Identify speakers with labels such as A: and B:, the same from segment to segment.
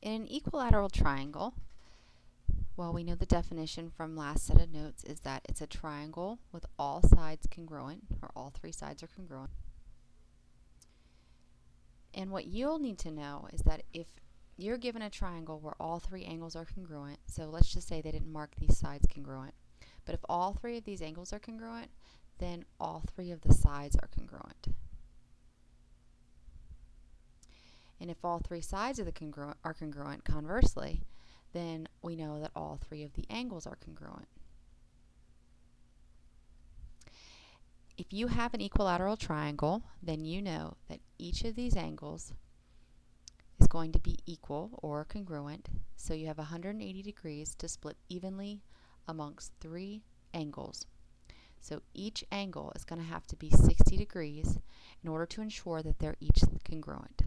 A: In an equilateral triangle, well, we know the definition from last set of notes is that it's a triangle with all sides congruent, or all three sides are congruent. And what you'll need to know is that if you're given a triangle where all three angles are congruent, so let's just say they didn't mark these sides congruent, but if all three of these angles are congruent, then all three of the sides are congruent. And if all three sides of the are congruent, conversely, then we know that all three of the angles are congruent. If you have an equilateral triangle, then you know that each of these angles is going to be equal or congruent, so you have 180 degrees to split evenly amongst three angles. So each angle is going to have to be 60 degrees in order to ensure that they're each congruent.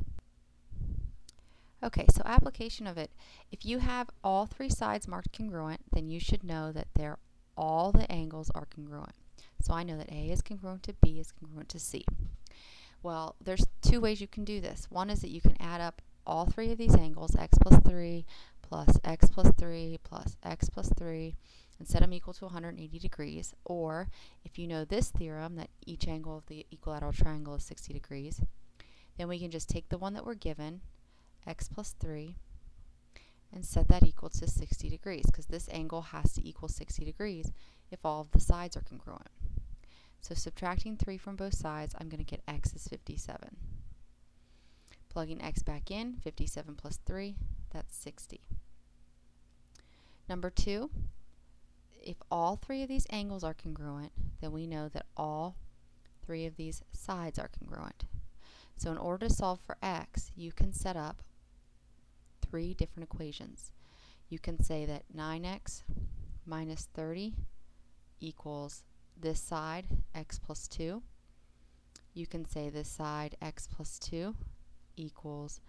A: Okay, so application of it. If you have all three sides marked congruent, then you should know that all the angles are congruent. So I know that A is congruent to B is congruent to C. Well, there's two ways you can do this. One is that you can add up all three of these angles, x plus 3 plus x plus 3 plus x plus 3, and set them equal to 180 degrees. Or if you know this theorem, that each angle of the equilateral triangle is 60 degrees, then we can just take the one that we're given, x plus 3, and set that equal to 60 degrees, because this angle has to equal 60 degrees if all of the sides are congruent. So subtracting 3 from both sides, I'm going to get x is 57. Plugging x back in, 57 plus 3, that's 60. Number 2, if all three of these angles are congruent, then we know that all three of these sides are congruent. So in order to solve for x, you can set up three different equations. You can say that 9x minus 30 equals this side, x plus 2. You can say this side, x plus 2, equals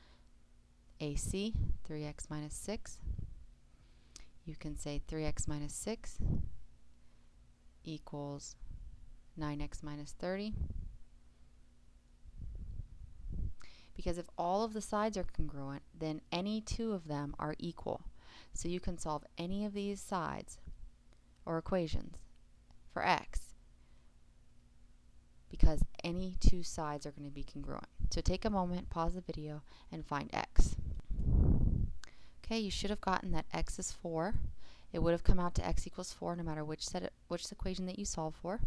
A: AC, 3x minus 6. You can say 3x minus 6 equals 9x minus 30. Because if all of the sides are congruent, then any two of them are equal. So you can solve any of these sides or equations for x because any two sides are going to be congruent. So take a moment, pause the video, and find x. Okay, you should have gotten that x is 4. It would have come out to x equals 4 no matter which equation that you solve for.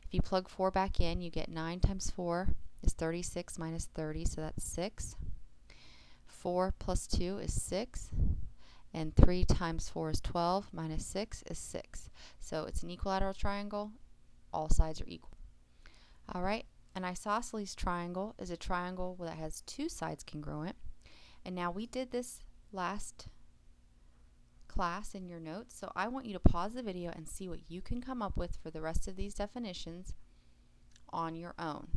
A: If you plug 4 back in, you get 9 times 4 is 36 minus 30, so that's 6. 4 plus 2 is 6. And 3 times 4 is 12, minus 6 is 6. So it's an equilateral triangle. All sides are equal. All right, an isosceles triangle is a triangle that has two sides congruent. And now we did this last class in your notes, so I want you to pause the video and see what you can come up with for the rest of these definitions on your own.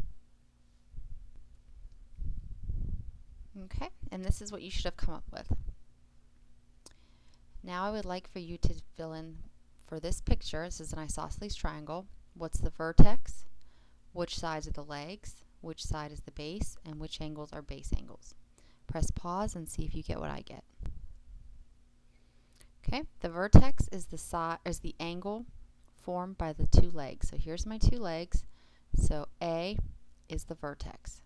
A: Okay, and this is what you should have come up with. Now I would like for you to fill in for this picture. This is an isosceles triangle. What's the vertex? Which sides are the legs? Which side is the base? And which angles are base angles? Press pause and see if you get what I get. Okay, the vertex is the angle formed by the two legs. So here's my two legs. So A is the vertex.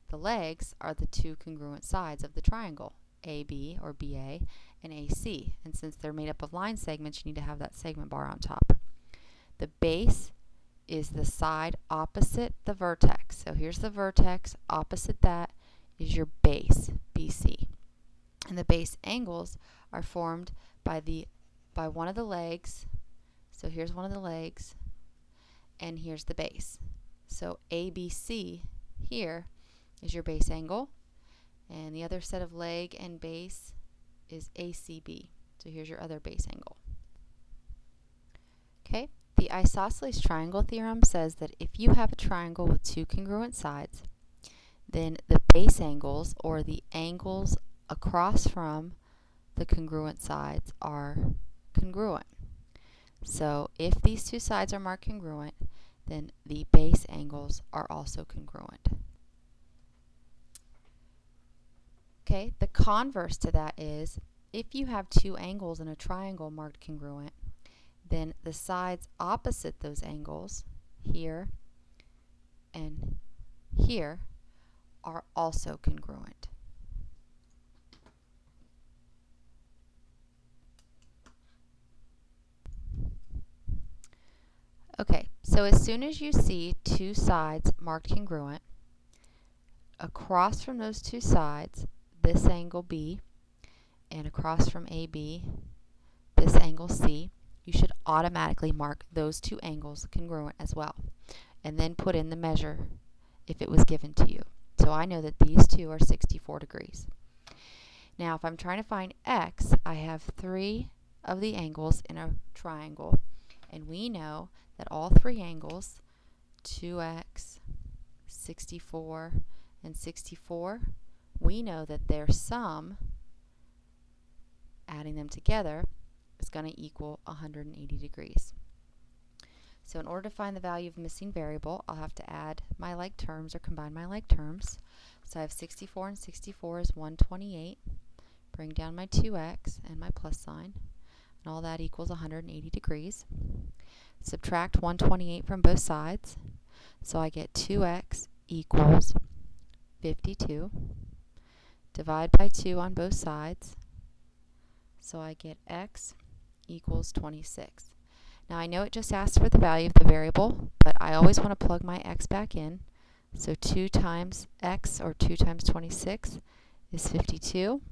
A: The legs are the two congruent sides of the triangle, AB or BA and AC. And since they're made up of line segments, you need to have that segment bar on top. The base is the side opposite the vertex. So here's the vertex, opposite that is your base, BC. And the base angles are formed by one of the legs. So here's one of the legs, and here's the base. So ABC here is your base angle, and the other set of leg and base is ACB. So here's your other base angle. Okay, the isosceles triangle theorem says that if you have a triangle with two congruent sides, then the base angles, or the angles across from the congruent sides, are congruent. So if these two sides are marked congruent, then the base angles are also congruent. Okay, the converse to that is if you have two angles in a triangle marked congruent, then the sides opposite those angles, here and here, are also congruent. Okay, so as soon as you see two sides marked congruent, across from those two sides, this angle B, and across from AB, this angle C, you should automatically mark those two angles congruent as well, and then put in the measure if it was given to you. So I know that these two are 64 degrees. Now if I'm trying to find x, I have three of the angles in a triangle, and we know that all three angles, 2x, 64, and 64, we know that their sum, adding them together, is going to equal 180 degrees. So in order to find the value of a missing variable, I'll have to add my like terms or combine my like terms. So I have 64 and 64 is 128. Bring down my 2x and my plus sign, and all that equals 180 degrees. Subtract 128 from both sides, so I get 2x equals 52. Divide by 2 on both sides, so I get x equals 26. Now I know it just asked for the value of the variable, but I always want to plug my x back in. So 2 times x, or 2 times 26, is 52.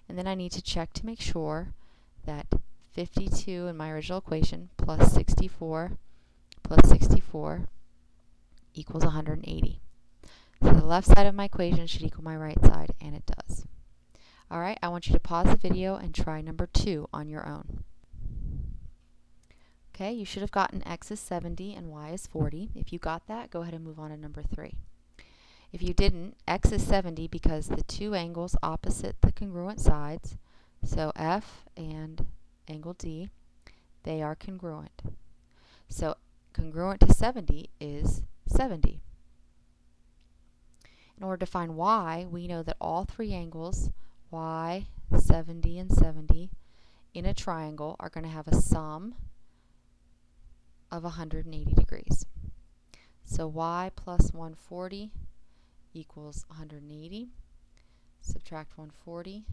A: And then I need to check to make sure that 52 in my original equation plus 64 equals 180. So the left side of my equation should equal my right side, and it does. Alright, I want you to pause the video and try number 2 on your own. Okay, you should have gotten x is 70 and y is 40. If you got that, go ahead and move on to number 3. If you didn't, x is 70 because the two angles opposite the congruent sides, so F and angle D, they are congruent. So congruent to 70 is 70. In order to find y, we know that all three angles, y, 70, and 70, in a triangle are going to have a sum of 180 degrees. So y plus 140 equals 180. Subtract 140,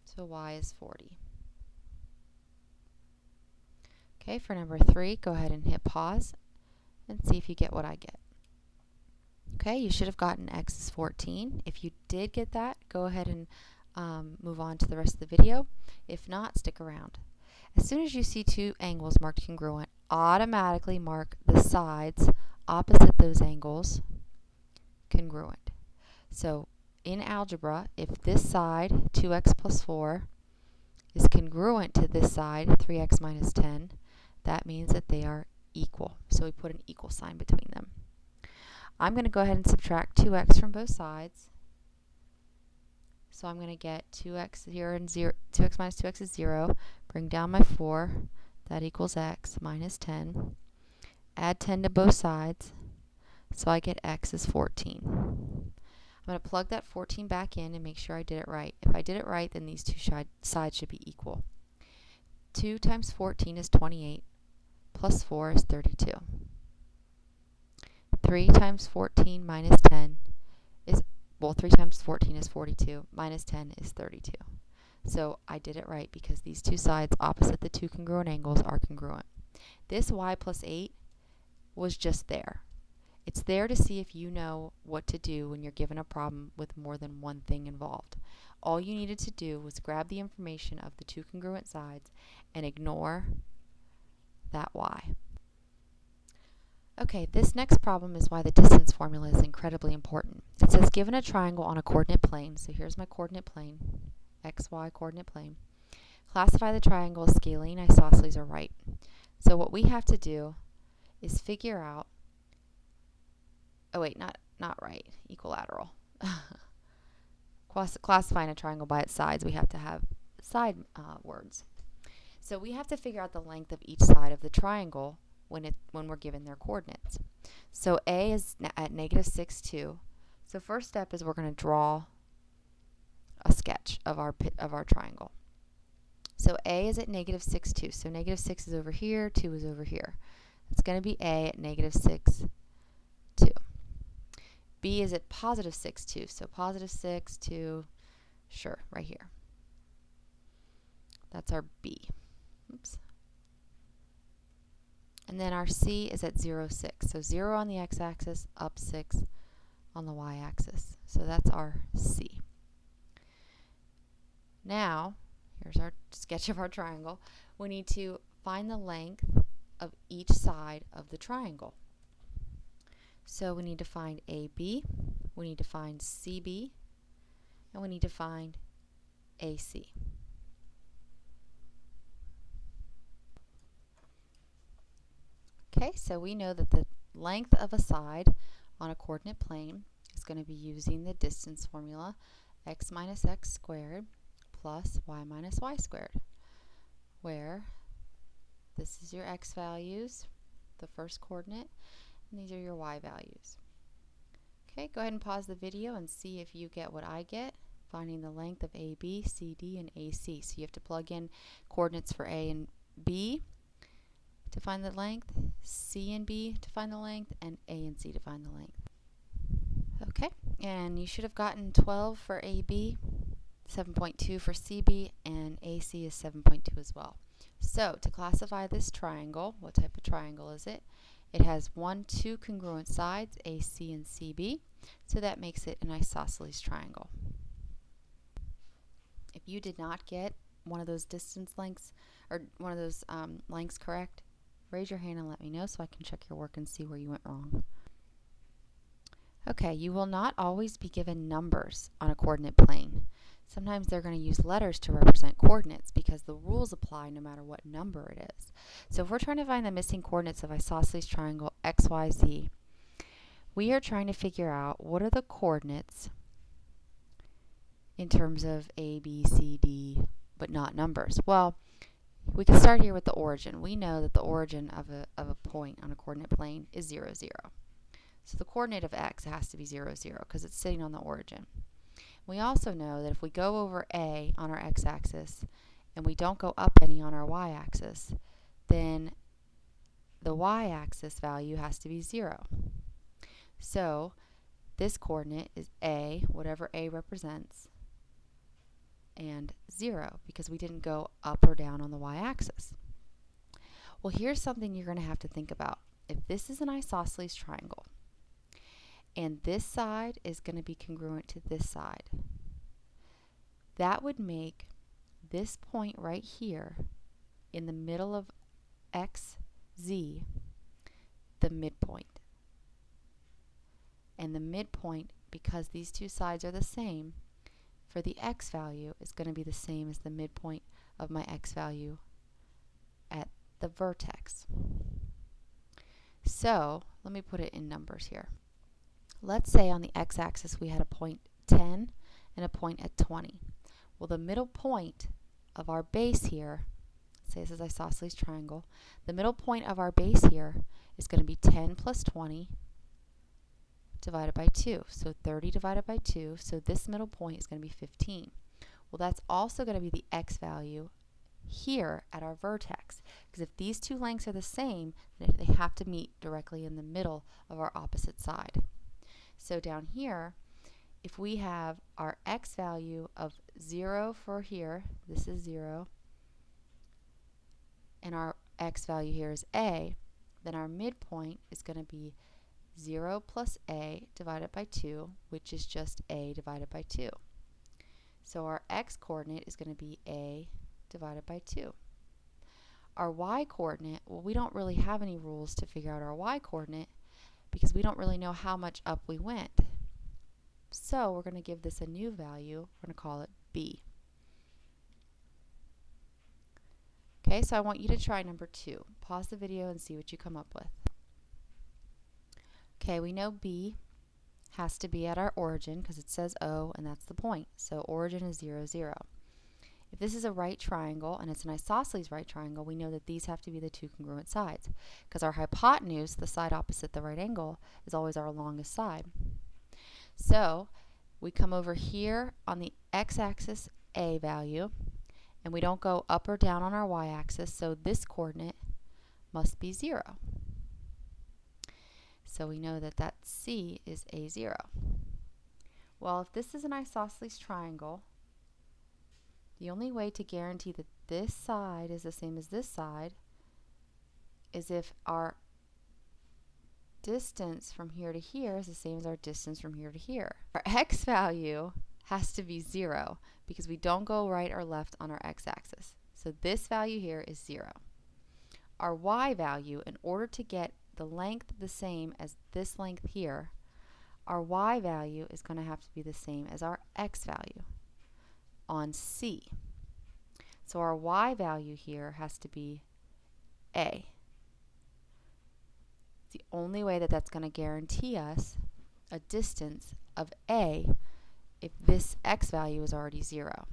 A: so y is 40. Okay, for number 3, go ahead and hit pause and see if you get what I get. Okay, you should have gotten x is 14. If you did get that, go ahead and move on to the rest of the video. If not, stick around. As soon as you see two angles marked congruent, automatically mark the sides opposite those angles congruent. So in algebra, if this side, 2x plus 4, is congruent to this side, 3x minus 10, that means that they are equal. So we put an equal sign between them. I'm going to go ahead and subtract 2x from both sides. So I'm going to get 2x, 0 and 0, 2x minus 2x is 0. Bring down my 4. That equals x minus 10. Add 10 to both sides. So I get x is 14. I'm going to plug that 14 back in and make sure I did it right. If I did it right, then these two sides should be equal. 2 times 14 is 28. Plus 4 is 32. 3 times 14 minus 10 is, well, 3 times 14 is 42. Minus 10 is 32. So I did it right because these two sides opposite the two congruent angles are congruent. This y plus 8 was just there. It's there to see if you know what to do when you're given a problem with more than one thing involved. All you needed to do was grab the information of the two congruent sides and ignore that y. Okay, this next problem is why the distance formula is incredibly important. It says given a triangle on a coordinate plane, so here's my coordinate plane, xy coordinate plane. Classify the triangle as scalene, isosceles, or right. So what we have to do is figure out, oh wait, not right, equilateral. Classifying a triangle by its sides, we have to have side words. So we have to figure out the length of each side of the triangle when we're given their coordinates. So A is at negative 6, 2. So first step is we're going to draw a sketch of our triangle. So A is at negative 6, 2. So negative 6 is over here, 2 is over here. It's going to be A at negative 6, 2. B is at positive 6, 2. So positive 6, 2, sure, right here. That's our B. Oops. And then our C is at 0, 6. So 0 on the x-axis, up 6 on the y-axis. So that's our C. Now, here's our sketch of our triangle. We need to find the length of each side of the triangle. So we need to find AB, we need to find CB, and we need to find AC. Okay, so we know that the length of a side on a coordinate plane is going to be using the distance formula, x minus x squared plus y minus y squared, where this is your x values, the first coordinate, and these are your y values. Okay, go ahead and pause the video and see if you get what I get, finding the length of AB, CD, and AC. So you have to plug in coordinates for A and B to find the length, C and B to find the length, and A and C to find the length. Okay, and you should have gotten 12 for AB, 7.2 for CB, and AC is 7.2 as well. So to classify this triangle, what type of triangle is it? It has 2 congruent sides, AC and CB, so that makes it an isosceles triangle. If you did not get one of those distance lengths, or one of those lengths correct, raise your hand and let me know so I can check your work and see where you went wrong. Okay, you will not always be given numbers on a coordinate plane. Sometimes they're going to use letters to represent coordinates because the rules apply no matter what number it is. So if we're trying to find the missing coordinates of isosceles triangle XYZ, we are trying to figure out what are the coordinates in terms of A, B, C, D, but not numbers. Well, we can start here with the origin. We know that the origin of a point on a coordinate plane is 0, 0. So the coordinate of x has to be 0, 0 because it's sitting on the origin. We also know that if we go over A on our x-axis and we don't go up any on our y-axis, then the y-axis value has to be 0. So this coordinate is A, whatever A represents, and 0 because we didn't go up or down on the y-axis. Well, here's something you're going to have to think about. If this is an isosceles triangle, and this side is going to be congruent to this side, that would make this point right here in the middle of XZ the midpoint. And the midpoint, because these two sides are the same, for the x value is going to be the same as the midpoint of my x value at the vertex. So let me put it in numbers here. Let's say on the x-axis we had a point 10 and a point at 20. Well, the middle point of our base here, say this is isosceles triangle, the middle point of our base here is going to be 10 plus 20 divided by 2. So 30 divided by 2, so this middle point is going to be 15. Well, that's also going to be the x value here at our vertex, because if these two lengths are the same, then they have to meet directly in the middle of our opposite side. So down here, if we have our x value of 0 for here, this is 0, and our x value here is a, then our midpoint is going to be 0 plus a divided by 2, which is just a divided by 2. So our x coordinate is going to be a divided by 2. Our y coordinate, well, we don't really have any rules to figure out our y coordinate because we don't really know how much up we went. So we're going to give this a new value. We're going to call it b. Okay, so I want you to try number 2. Pause the video and see what you come up with. Okay, we know b has to be at our origin because it says O and that's the point. So origin is 0, 0. If this is a right triangle and it's an isosceles right triangle, we know that these have to be the two congruent sides because our hypotenuse, the side opposite the right angle, is always our longest side. So we come over here on the x-axis A value, and we don't go up or down on our y-axis, so this coordinate must be 0. So we know that that C is A0. Well, if this is an isosceles triangle, the only way to guarantee that this side is the same as this side is if our distance from here to here is the same as our distance from here to here. Our x value has to be 0 because we don't go right or left on our x-axis. So this value here is 0. Our y value, in order to get the length the same as this length here, our y value is going to have to be the same as our x value on C. So our y value here has to be A. The only way that that's going to guarantee us a distance of A if this x value is already 0.